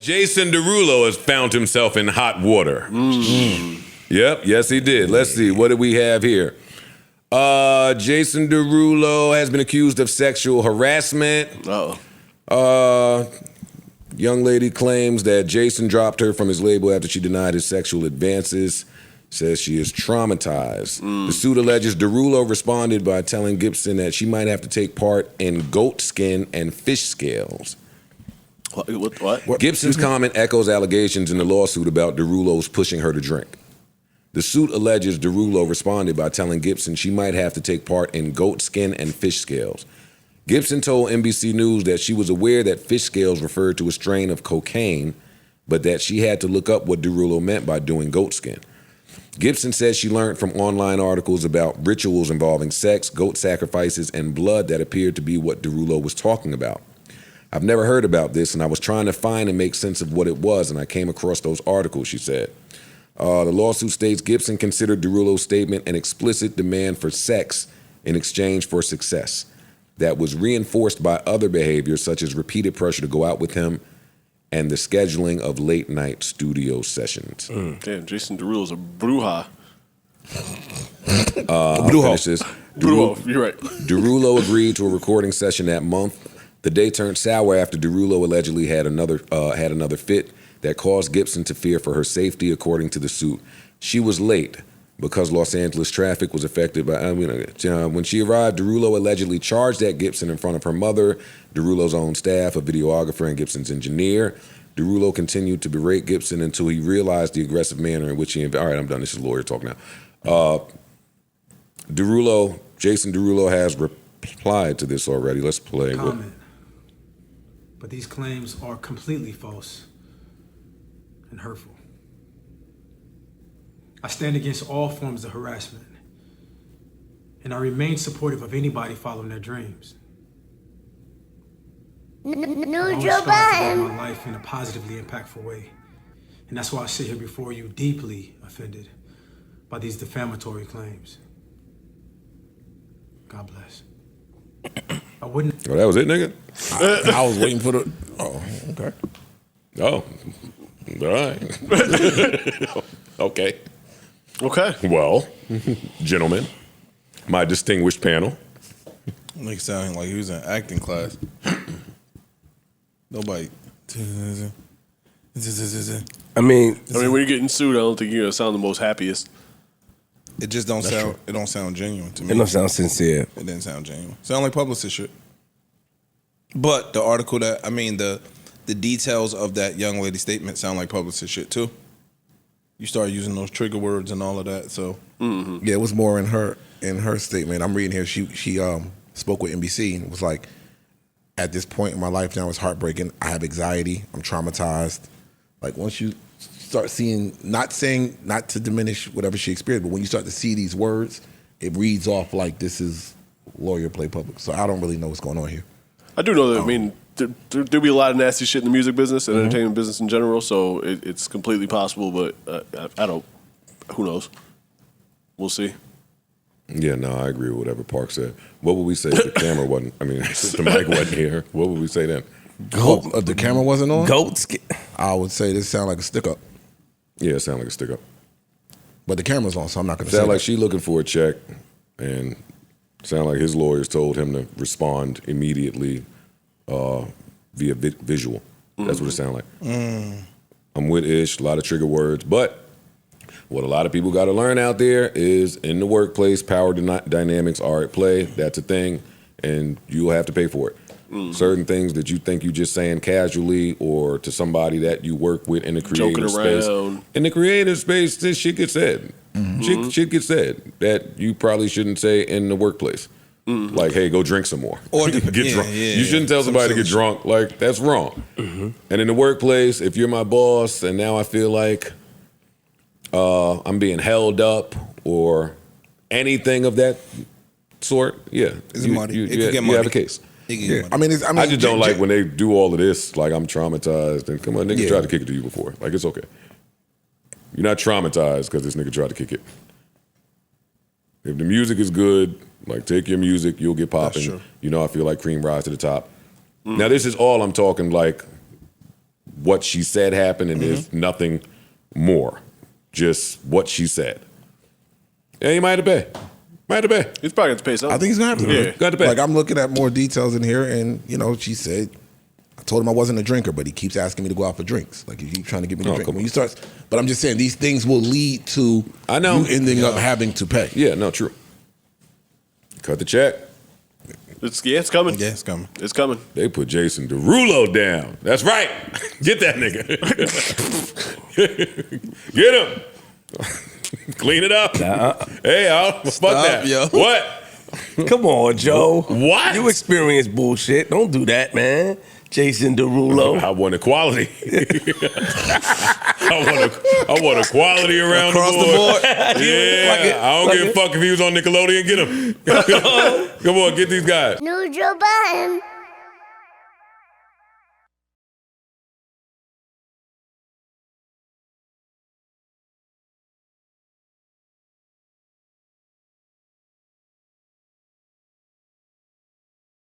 Jason Derulo has found himself in hot water. Yep, yes he did. Let's see, what do we have here? Jason Derulo has been accused of sexual harassment. Young lady claims that Jason dropped her from his label after she denied his sexual advances. Says she is traumatized. The suit alleges Derulo responded by telling Gibson that she might have to take part in goat skin and fish scales. What? Gibson's comment echoes allegations in the lawsuit about Derulo's pushing her to drink. The suit alleges Derulo responded by telling Gibson she might have to take part in goat skin and fish scales. Gibson told NBC News that she was aware that fish scales referred to a strain of cocaine, but that she had to look up what Derulo meant by doing goat skin. Gibson says she learned from online articles about rituals involving sex, goat sacrifices, and blood that appeared to be what Derulo was talking about. I've never heard about this, and I was trying to find and make sense of what it was, and I came across those articles, she said. The lawsuit states Gibson considered Derulo's statement an explicit demand for sex in exchange for success that was reinforced by other behaviors such as repeated pressure to go out with him and the scheduling of late-night studio sessions. Damn, Jason Derulo's a bruja. Derulo, you're right. Derulo agreed to a recording session that month. The day turned sour after Derulo allegedly had another fit that caused Gibson to fear for her safety, according to the suit. She was late because Los Angeles traffic was affected by, when she arrived, Derulo allegedly charged at Gibson in front of her mother, Derulo's own staff, a videographer, and Gibson's engineer. Derulo continued to berate Gibson until he realized the aggressive manner in which he, all right, I'm done, this is lawyer talk now. Jason Derulo has replied to this already. Let's play. Comment. But these claims are completely false and hurtful. I stand against all forms of harassment, and I remain supportive of anybody following their dreams. I always strive to live my life in a positively impactful way, and that's why I sit here before you deeply offended by these defamatory claims. God bless. I wouldn't. Oh, that was it, nigga? I was waiting for the. Oh, okay. Oh, all right. Okay. Okay. Well, gentlemen, my distinguished panel. Makes sound like he was in acting class. Nobody. I mean, when you're getting sued, I don't think you're gonna sound the most happiest. It just don't sound. It don't sound genuine to me. It don't sound sincere. It didn't sound genuine. Sound like publicist shit. But the article the details of that young lady's statement sound like publicist shit too. You start using those trigger words and all of that. So yeah, it was more in her statement. I'm reading here. She spoke with NBC and was like, at this point in my life now, it's heartbreaking. I have anxiety. I'm traumatized. Like once you start seeing, not to diminish whatever she experienced, but when you start to see these words, it reads off like this is lawyer play public. So I don't really know what's going on here. I do know that. I mean, there'll be a lot of nasty shit in the music business and entertainment business in general. So it's completely possible, but I don't. Who knows? We'll see. Yeah, no, I agree with whatever Park said. What would we say if the camera wasn't? I mean, if the mic wasn't here. What would we say then? The camera wasn't on? Goats. I would say this sound like a stick up. Yeah, it sound like a stick up. But the camera's on, so I'm not going to say Sound like that. she looking for a check, and sound like his lawyers told him to respond immediately via visual. That's what it sound like. I'm with Ish, a lot of trigger words, but what a lot of people got to learn out there is in the workplace, power dynamics are at play. That's a thing, and you'll have to pay for it. Certain things that you think you just saying casually or to somebody that you work with in the creative space. In the creative space, this shit gets said. Shit gets said that you probably shouldn't say in the workplace. Like, hey, go drink some more. Or get drunk. You shouldn't tell somebody to get drunk. Like, that's wrong. And in the workplace, if you're my boss and now I feel like I'm being held up or anything of that sort, yeah. It's money. It could get you money. have a case. Yeah. I just don't like when they do all of this. Like, I'm traumatized. And come on, nigga tried to kick it to you before. Like, it's okay. You're not traumatized because this nigga tried to kick it. If the music is good, like, take your music, you'll get popping. You know, I feel like cream rise to the top. Now, this is all I'm talking, like, what she said happened, and there's nothing more. Just what she said. Yeah, he might have to pay. Might have to pay. He's probably going to pay something. I think he's gonna have to. Yeah. Got to pay. Like I'm looking at more details in here, and she said, I told him I wasn't a drinker, but he keeps asking me to go out for drinks. Like he keeps trying to get me to drink. come When you start, but I'm just saying these things will lead to I know. you ending up having to pay. Yeah, no, true. Cut the check. It's coming. Yeah, it's coming. It's coming. They put Jason Derulo down. That's right. Get that nigga. Get him. Clean it up. Hey, fuck that. yo. What? Come on, Joe. What? You experience bullshit. Don't do that, man. Jason Derulo. I want equality. I want equality around Across the the board. board. Yeah, I don't give a fuck if he was on Nickelodeon. Get him. Come on, get these guys. New Joe Budden.